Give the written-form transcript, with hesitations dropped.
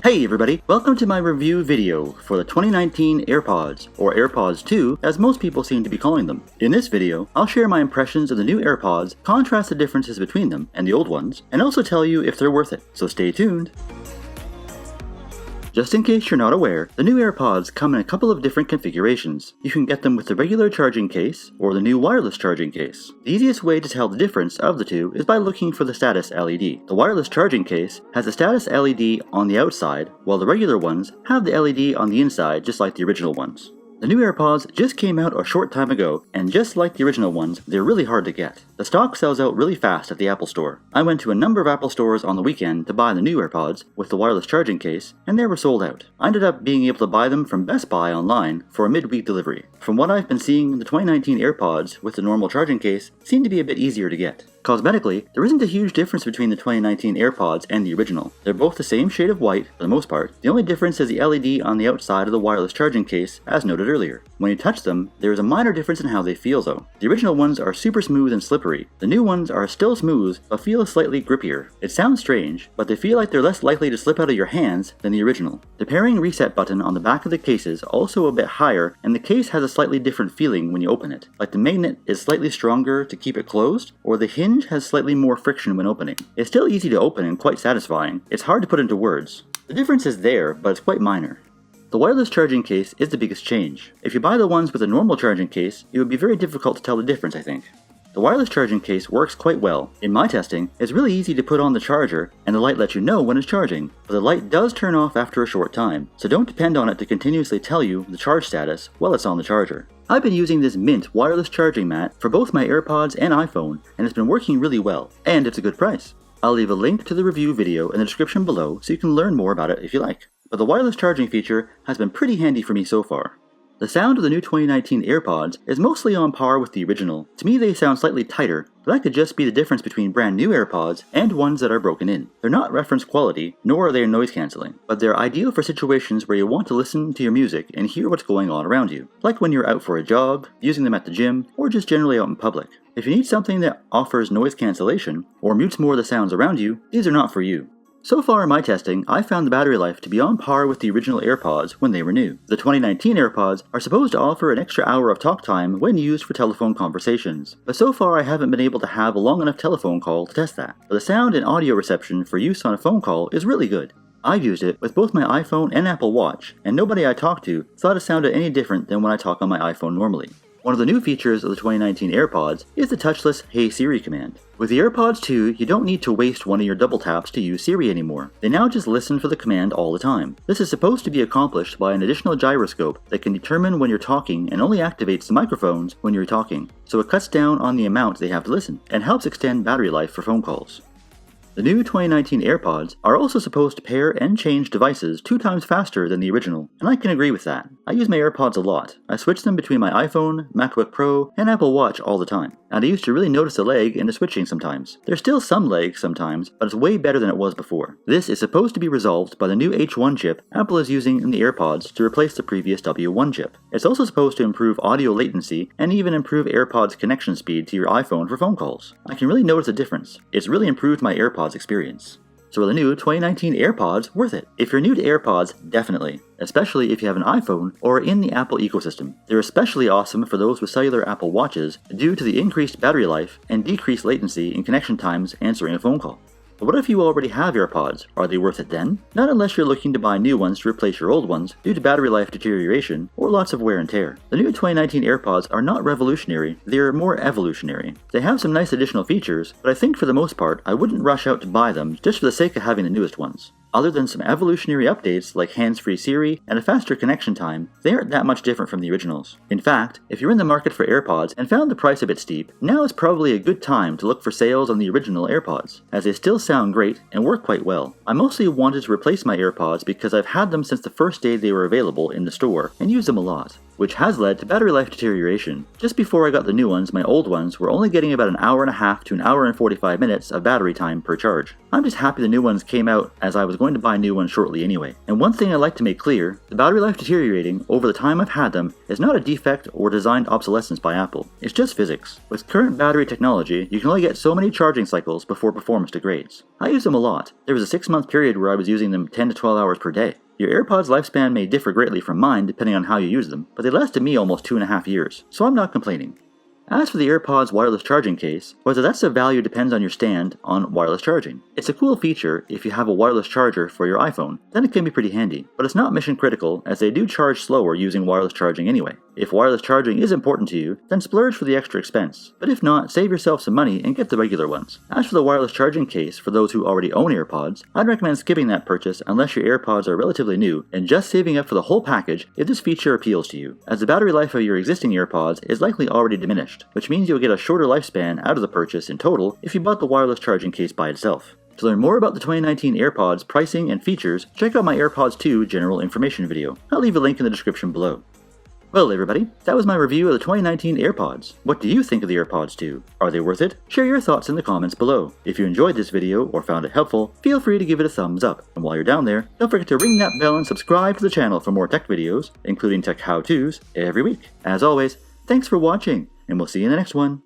Hey everybody, welcome to my review video for the 2019 AirPods, or AirPods 2 as most people seem to be calling them. In this video, I'll share my impressions of the new AirPods, contrast the differences between them and the old ones, and also tell you if they're worth it, so stay tuned. Just in case you're not aware, the new AirPods come in a couple of different configurations. You can get them with the regular charging case, or the new wireless charging case. The easiest way to tell the difference of the two is by looking for the status LED. The wireless charging case has a status LED on the outside, while the regular ones have the LED on the inside just like the original ones. The new AirPods just came out a short time ago, and just like the original ones, they're really hard to get. The stock sells out really fast at the Apple Store. I went to a number of Apple stores on the weekend to buy the new AirPods with the wireless charging case, and they were sold out. I ended up being able to buy them from Best Buy online for a midweek delivery. From what I've been seeing, the 2019 AirPods with the normal charging case seem to be a bit easier to get. Cosmetically, there isn't a huge difference between the 2019 AirPods and the original. They're both the same shade of white for the most part. The only difference is the LED on the outside of the wireless charging case, as noted earlier. When you touch them, there is a minor difference in how they feel though. The original ones are super smooth and slippery. The new ones are still smooth, but feel slightly grippier. It sounds strange, but they feel like they're less likely to slip out of your hands than the original. The pairing reset button on the back of the case is also a bit higher, and the case has a slightly different feeling when you open it. Like the magnet is slightly stronger to keep it closed, or the hinge has slightly more friction when opening. It's still easy to open and quite satisfying. It's hard to put into words. The difference is there, but it's quite minor. The wireless charging case is the biggest change. If you buy the ones with a normal charging case, it would be very difficult to tell the difference, I think. The wireless charging case works quite well. In my testing, it's really easy to put on the charger, and the light lets you know when it's charging, but the light does turn off after a short time, so don't depend on it to continuously tell you the charge status while it's on the charger. I've been using this Mint wireless charging mat for both my AirPods and iPhone, and it's been working really well, and it's a good price. I'll leave a link to the review video in the description below so you can learn more about it if you like. But the wireless charging feature has been pretty handy for me so far. The sound of the new 2019 AirPods is mostly on par with the original. To me they sound slightly tighter, but that could just be the difference between brand new AirPods and ones that are broken in. They're not reference quality, nor are they noise cancelling, but they're ideal for situations where you want to listen to your music and hear what's going on around you, like when you're out for a jog, using them at the gym, or just generally out in public. If you need something that offers noise cancellation, or mutes more of the sounds around you, these are not for you. So far in my testing, I found the battery life to be on par with the original AirPods when they were new. The 2019 AirPods are supposed to offer an extra hour of talk time when used for telephone conversations, but so far I haven't been able to have a long enough telephone call to test that. But the sound and audio reception for use on a phone call is really good. I've used it with both my iPhone and Apple Watch, and nobody I talked to thought it sounded any different than when I talk on my iPhone normally. One of the new features of the 2019 AirPods is the touchless Hey Siri command. With the AirPods 2, you don't need to waste one of your double taps to use Siri anymore. They now just listen for the command all the time. This is supposed to be accomplished by an additional gyroscope that can determine when you're talking and only activates the microphones when you're talking, so it cuts down on the amount they have to listen and helps extend battery life for phone calls. The new 2019 AirPods are also supposed to pair and change devices 2 times faster than the original, and I can agree with that. I use my AirPods a lot. I switch them between my iPhone, MacBook Pro, and Apple Watch all the time, and I used to really notice a lag in the switching sometimes. There's still some lag sometimes, but it's way better than it was before. This is supposed to be resolved by the new H1 chip Apple is using in the AirPods to replace the previous W1 chip. It's also supposed to improve audio latency and even improve AirPods connection speed to your iPhone for phone calls. I can really notice a difference. It's really improved my AirPods experience. So are the new 2019 AirPods worth it? If you're new to AirPods, definitely. Especially if you have an iPhone or are in the Apple ecosystem. They're especially awesome for those with cellular Apple Watches due to the increased battery life and decreased latency in connection times answering a phone call. But what if you already have AirPods? Are they worth it then? Not unless you're looking to buy new ones to replace your old ones due to battery life deterioration or lots of wear and tear. The new 2019 AirPods are not revolutionary, they're more evolutionary. They have some nice additional features, but I think for the most part I wouldn't rush out to buy them just for the sake of having the newest ones. Other than some evolutionary updates like hands-free Siri and a faster connection time, they aren't that much different from the originals. In fact, if you're in the market for AirPods and found the price a bit steep, now is probably a good time to look for sales on the original AirPods, as they still sound great and work quite well. I mostly wanted to replace my AirPods because I've had them since the first day they were available in the store and use them a lot. which has led to battery life deterioration. Just before I got the new ones, my old ones were only getting about an hour and a half to an hour and 45 minutes of battery time per charge. I'm just happy the new ones came out, as I was going to buy new ones shortly anyway. And one thing I'd like to make clear, the battery life deteriorating over the time I've had them is not a defect or designed obsolescence by Apple. It's just physics. With current battery technology, you can only get so many charging cycles before performance degrades. I use them a lot. There was a 6-month period where I was using them 10 to 12 hours per day. Your AirPods lifespan may differ greatly from mine depending on how you use them, but they lasted me almost 2.5 years, so I'm not complaining. As for the AirPods wireless charging case, whether that's a value depends on your stand on wireless charging. It's a cool feature if you have a wireless charger for your iPhone, then it can be pretty handy, but it's not mission critical as they do charge slower using wireless charging anyway. If wireless charging is important to you, then splurge for the extra expense, but if not, save yourself some money and get the regular ones. As for the wireless charging case for those who already own AirPods, I'd recommend skipping that purchase unless your AirPods are relatively new and just saving up for the whole package if this feature appeals to you, as the battery life of your existing AirPods is likely already diminished, which means you'll get a shorter lifespan out of the purchase in total if you bought the wireless charging case by itself. To learn more about the 2019 AirPods pricing and features, check out my AirPods 2 general information video. I'll leave a link in the description below. Well everybody, that was my review of the 2019 AirPods. What do you think of the AirPods 2? Are they worth it? Share your thoughts in the comments below. If you enjoyed this video or found it helpful, feel free to give it a thumbs up. And while you're down there, don't forget to ring that bell and subscribe to the channel for more tech videos, including tech how-tos, every week. As always, thanks for watching, and we'll see you in the next one.